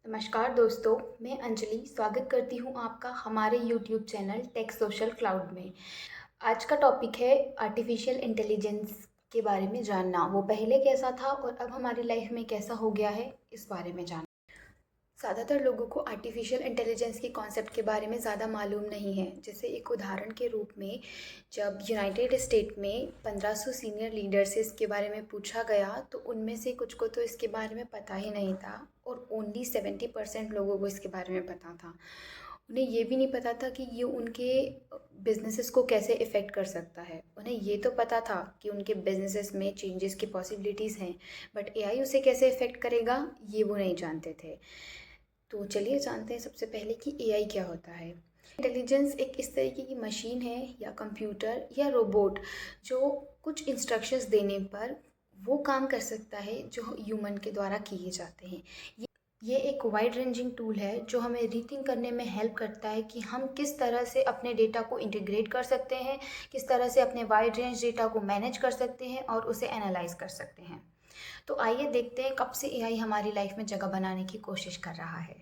नमस्कार दोस्तों, मैं अंजलि स्वागत करती हूँ आपका हमारे YouTube channel Tech Social Cloud में। आज का टॉपिक है आर्टिफिशियल इंटेलिजेंस के बारे में जानना। वो पहले कैसा था और अब हमारी लाइफ में कैसा हो गया है, इस बारे में जानना। ज़्यादातर लोगों को आर्टिफिशियल इंटेलिजेंस के कॉन्सेप्ट के बारे में ज़्यादा मालूम नहीं है। जैसे एक उदाहरण के रूप में, जब यूनाइटेड स्टेट में 1500 सीनियर लीडर से इसके बारे में पूछा गया तो उनमें से कुछ को तो इसके बारे में पता ही नहीं था और ओनली 70% लोगों को इसके बारे में पता था। उन्हें ये भी नहीं पता था कि ये उनके बिजनेसेस को कैसे इफ़ेक्ट कर सकता है। उन्हें ये तो पता था कि उनके बिजनेसेस में चेंजेस की पॉसिबिलिटीज़ हैं, बट एआई उसे कैसे इफ़ेक्ट करेगा ये वो नहीं जानते थे। तो चलिए जानते हैं सबसे पहले कि एआई क्या होता है। इंटेलिजेंस एक इस तरीके की मशीन है या कंप्यूटर या रोबोट जो कुछ इंस्ट्रक्शंस देने पर वो काम कर सकता है जो ह्यूमन के द्वारा किए जाते हैं। ये एक वाइड रेंजिंग टूल है जो हमें रीथिंक करने में हेल्प करता है कि हम किस तरह से अपने डेटा को इंटीग्रेट कर सकते हैं, किस तरह से अपने वाइड रेंज डेटा को मैनेज कर सकते हैं और उसे एनालाइज कर सकते हैं। तो आइए देखते हैं कब से एआई हमारी लाइफ में जगह बनाने की कोशिश कर रहा है।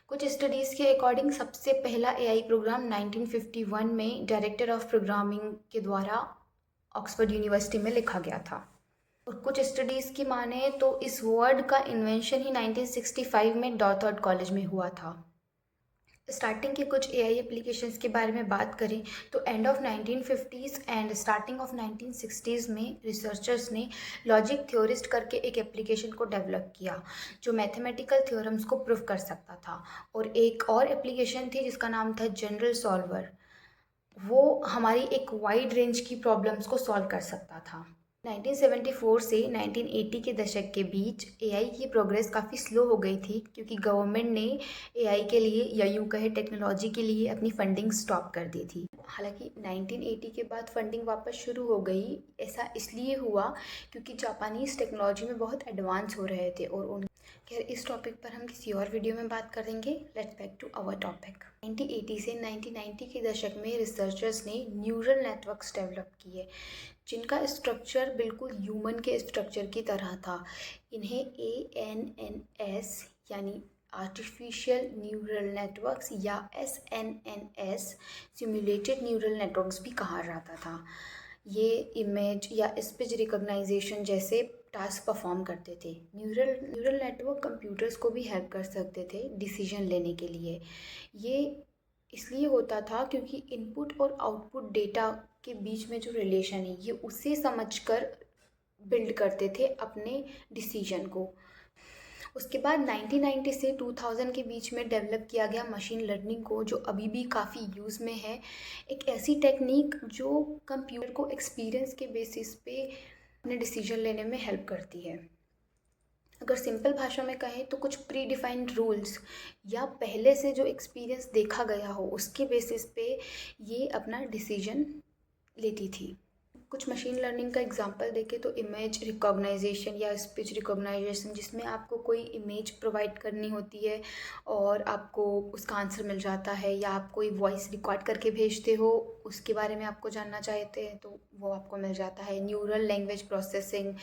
कुछ स्टडीज़ के अकॉर्डिंग सबसे पहला एआई प्रोग्राम 1951 में डायरेक्टर ऑफ प्रोग्रामिंग के द्वारा ऑक्सफोर्ड यूनिवर्सिटी में लिखा गया था। और कुछ स्टडीज़ की माने तो इस वर्ड का इन्वेंशन ही 1965 में डॉथर्ड कॉलेज में हुआ था। स्टार्टिंग के कुछ एआई एप्लीकेशंस के बारे में बात करें तो end of 1950s and starting of 1960s में रिसर्चर्स ने लॉजिक थ्योरिस्ट करके एक एप्लीकेशन को डेवलप किया जो मैथमेटिकल थ्योरम्स को प्रूव कर सकता था। और एक और एप्लीकेशन थी जिसका नाम था जनरल सॉल्वर। वो हमारी एक वाइड रेंज की प्रॉब्लम्स को सॉल्व कर सकता था। 1974 से 1980 के दशक के बीच एआई की प्रोग्रेस काफ़ी स्लो हो गई थी क्योंकि गवर्नमेंट ने एआई के लिए या यूँ कहे टेक्नोलॉजी के लिए अपनी फंडिंग स्टॉप कर दी थी। हालांकि 1980 के बाद फंडिंग वापस शुरू हो गई। ऐसा इसलिए हुआ क्योंकि जापानीज़ टेक्नोलॉजी में बहुत एडवांस हो रहे थे और उन खैर इस टॉपिक पर हम किसी और वीडियो में बात करेंगे। Let's back to our topic. 1980 से 1990 के दशक में रिसर्चर्स ने न्यूरल नेटवर्क्स डेवलप किए जिनका स्ट्रक्चर बिल्कुल ह्यूमन के स्ट्रक्चर की तरह था। इन्हें ANNS यानी आर्टिफिशियल न्यूरल नेटवर्क्स या SNNS सिमुलेटेड न्यूरल नेटवर्क्स भी कहा जाता था। ये इमेज या स्पीच रिकॉग्नाइजेशन जैसे टास्क परफॉर्म करते थे। न्यूरल नेटवर्क कंप्यूटर्स को भी हेल्प कर सकते थे डिसीजन लेने के लिए। ये इसलिए होता था क्योंकि इनपुट और आउटपुट डेटा के बीच में जो रिलेशन है ये उसे समझकर बिल्ड करते थे अपने डिसीजन को। उसके बाद 1990 से 2000 के बीच में डेवलप किया गया मशीन लर्निंग को जो अभी भी काफ़ी यूज़ में है। एक ऐसी टेक्निक जो कंप्यूटर को एक्सपीरियंस के बेसिस पे अपने डिसीजन लेने में हेल्प करती है। अगर सिंपल भाषा में कहें तो कुछ प्री डिफाइंड रूल्स या पहले से जो एक्सपीरियंस देखा गया हो उसके बेसिस पे ये अपना डिसीजन लेती थी। कुछ मशीन लर्निंग का एग्जांपल देखें तो इमेज रिकॉग्नाइजेशन या स्पीच रिकॉग्नाइजेशन, जिसमें आपको कोई इमेज प्रोवाइड करनी होती है और आपको उसका आंसर मिल जाता है, या आप कोई वॉइस रिकॉर्ड करके भेजते हो उसके बारे में आपको जानना चाहते हैं तो वो आपको मिल जाता है। Neural language processing,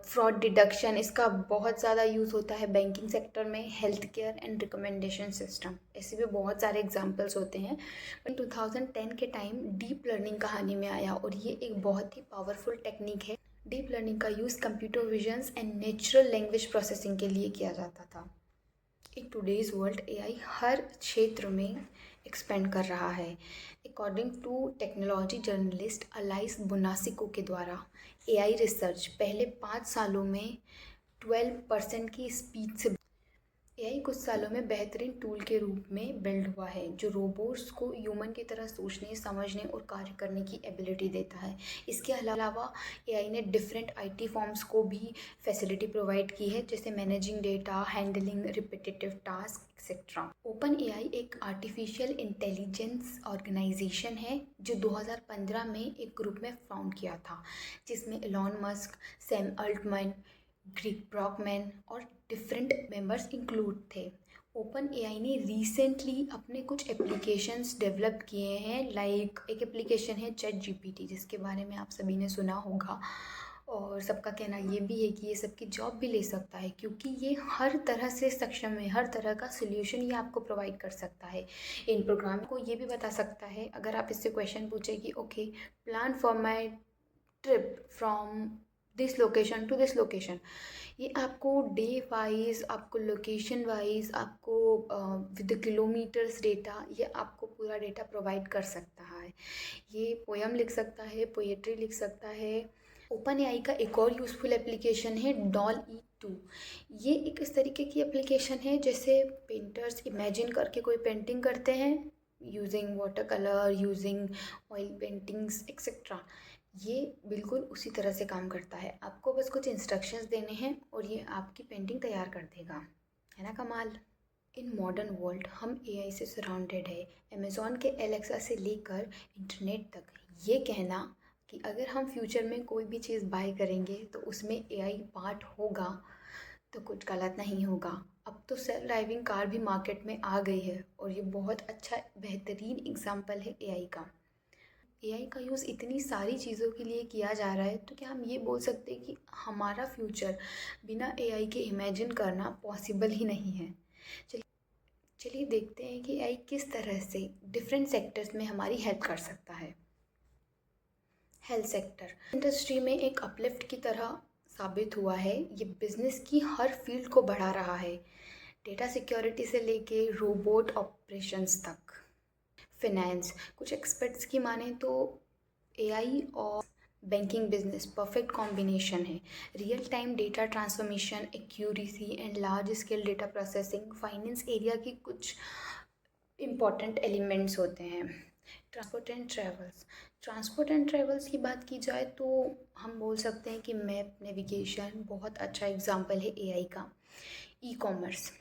fraud deduction, इसका बहुत ज़्यादा यूज़ होता है बैंकिंग सेक्टर में, health care and recommendation system, ऐसे भी बहुत सारे एग्जांपल्स होते हैं। 2010 के टाइम डीप लर्निंग कहानी में आया और ये एक बहुत ही पावरफुल टेक्निक है। डीप लर्निंग का use computer visions and natural language processing के लिए किया जाता था। इन टुडेज़ वर्ल्ड एआई हर क्षेत्र में एक्सपेंड कर रहा है। According to technology journalist Alice Bonasio के द्वारा एआई रिसर्च पहले 5 सालों में 12% की स्पीड से एआई कुछ सालों में बेहतरीन टूल के रूप में बिल्ड हुआ है जो रोबोट्स को ह्यूमन की तरह सोचने, समझने और कार्य करने की एबिलिटी देता है। इसके अलावा एआई ने डिफरेंट आईटी फॉर्म्स को भी फैसिलिटी प्रोवाइड की है, जैसे managing data, handling repetitive task etcetera. Open AI एक आर्टिफिशियल इंटेलिजेंस ऑर्गेनाइजेशन है जो 2015 में एक ग्रुप में फाउंड किया था जिसमें Elon Musk, Sam Altman, Greg Brockman और डिफरेंट मेंबर्स इंक्लूड थे। ओपन एआई ने रिसेंटली अपने कुछ एप्लीकेशंस डेवलप किए हैं, लाइक एक एप्लीकेशन है चैट जीपीटी जिसके बारे में आप सभी ने सुना होगा। और सबका कहना ये भी है कि ये सबकी जॉब भी ले सकता है, क्योंकि ये हर तरह से सक्षम है, हर तरह का सॉल्यूशन ये आपको प्रोवाइड कर सकता है। इन प्रोग्राम को ये भी बता सकता है, अगर आप इससे क्वेश्चन पूछे कि okay, plan for my trip from this location to this location, ये आपको डे वाइज, आपको लोकेशन वाइज, आपको विद किलोमीटर्स डेटा, ये आपको पूरा डेटा प्रोवाइड कर सकता है। ये पोयम लिख सकता है, पोएट्री लिख सकता है। ओपन एआई का एक और यूज़फुल एप्लीकेशन है DALL-E 2। ये एक इस तरीके की एप्लीकेशन है जैसे पेंटर्स इमेजिन करके कोई पेंटिंग करते हैं using water colour, using oil paintings etcetera. ये बिल्कुल उसी तरह से काम करता है। आपको बस कुछ इंस्ट्रक्शंस देने हैं और ये आपकी पेंटिंग तैयार कर देगा। है ना कमाल। इन मॉडर्न वर्ल्ड हम एआई से सराउंडेड है। अमेज़ॉन के एलेक्सा से लेकर इंटरनेट तक, ये कहना कि अगर हम फ्यूचर में कोई भी चीज़ बाय करेंगे तो उसमें एआई पार्ट होगा तो कुछ गलत नहीं होगा। अब तो सेल्फ ड्राइविंग कार भी मार्केट में आ गई है और ये बहुत अच्छा बेहतरीन एग्जांपल है एआई का। एआई का यूज़ इतनी सारी चीज़ों के लिए किया जा रहा है, तो क्या हम ये बोल सकते हैं कि हमारा फ्यूचर बिना एआई के इमेजिन करना पॉसिबल ही नहीं है। चलिए देखते हैं कि एआई किस तरह से डिफरेंट सेक्टर्स में हमारी हेल्प कर सकता है। हेल्थ सेक्टर इंडस्ट्री में एक अपलिफ्ट की तरह साबित हुआ है। ये बिजनेस की हर फील्ड को बढ़ा रहा है, डेटा सिक्योरिटी से लेके रोबोट ऑपरेशंस तक। फिनेंस, कुछ एक्सपर्ट्स की माने तो एआई और बैंकिंग बिजनेस परफेक्ट कॉम्बिनेशन है। Real time data transformation, accuracy and large scale data processing finance area की कुछ इम्पॉर्टेंट एलिमेंट्स होते हैं। ट्रांसपोर्ट एंड ट्रेवल्स की बात की जाए तो हम बोल सकते हैं कि मैप नेविगेशन बहुत अच्छा एग्जांपल है एआई का। ई कॉमर्स,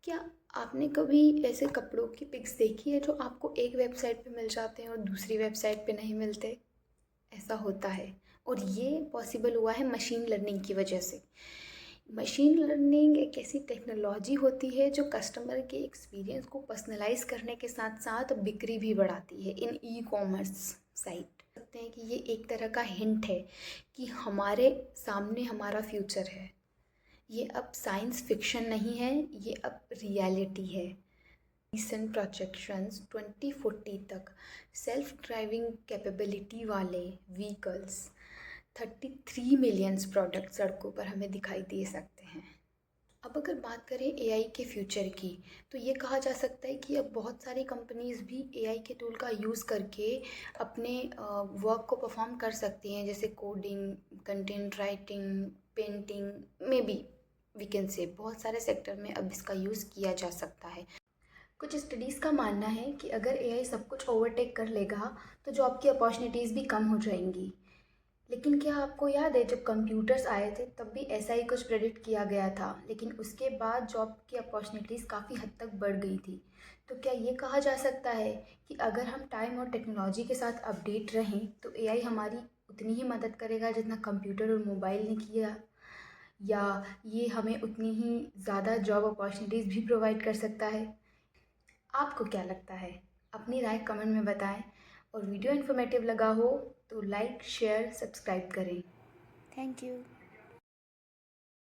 क्या आपने कभी ऐसे कपड़ों की पिक्स देखी है जो आपको एक वेबसाइट पे मिल जाते हैं और दूसरी वेबसाइट पे नहीं मिलते? ऐसा होता है और ये पॉसिबल हुआ है मशीन लर्निंग की वजह से। मशीन लर्निंग एक ऐसी टेक्नोलॉजी होती है जो कस्टमर के एक्सपीरियंस को पर्सनलाइज करने के साथ साथ बिक्री भी बढ़ाती है इन ई कॉमर्स साइट। सकते हैं कि ये एक तरह का हिंट है कि हमारे सामने हमारा फ्यूचर है। ये अब साइंस फिक्शन नहीं है, ये अब रियलिटी है। रिसेंट प्रोजेक्शंस 2040 तक सेल्फ ड्राइविंग कैपेबिलिटी वाले व्हीकल्स 33 मिलियंस प्रोडक्ट सड़कों पर हमें दिखाई दे सकते हैं। अब अगर बात करें एआई के फ्यूचर की, तो ये कहा जा सकता है कि अब बहुत सारी कंपनीज़ भी एआई के टूल का यूज़ करके अपने वर्क को परफॉर्म कर सकती हैं, जैसे कोडिंग, कंटेंट राइटिंग, पेंटिंग में भी वी कैन से बहुत सारे सेक्टर में अब इसका यूज़ किया जा सकता है। कुछ स्टडीज़ का मानना है कि अगर एआई सब कुछ ओवरटेक कर लेगा तो जॉब की अपॉर्चुनिटीज़ भी कम हो जाएंगी। लेकिन क्या आपको याद है जब कंप्यूटर्स आए थे तब भी ऐसा ही कुछ प्रेडिक्ट किया गया था, लेकिन उसके बाद जॉब की अपॉर्चुनिटीज़ काफ़ी हद तक बढ़ गई थी। तो क्या ये कहा जा सकता है कि अगर हम टाइम और टेक्नोलॉजी के साथ अपडेट रहें तो एआई हमारी उतनी ही मदद करेगा जितना कंप्यूटर और मोबाइल ने किया, या ये हमें उतनी ही ज़्यादा जॉब अपॉर्चुनिटीज़ भी प्रोवाइड कर सकता है? आपको क्या लगता है? अपनी राय कमेंट में बताएं और वीडियो इन्फॉर्मेटिव लगा हो तो लाइक, शेयर, सब्सक्राइब करें। Thank you.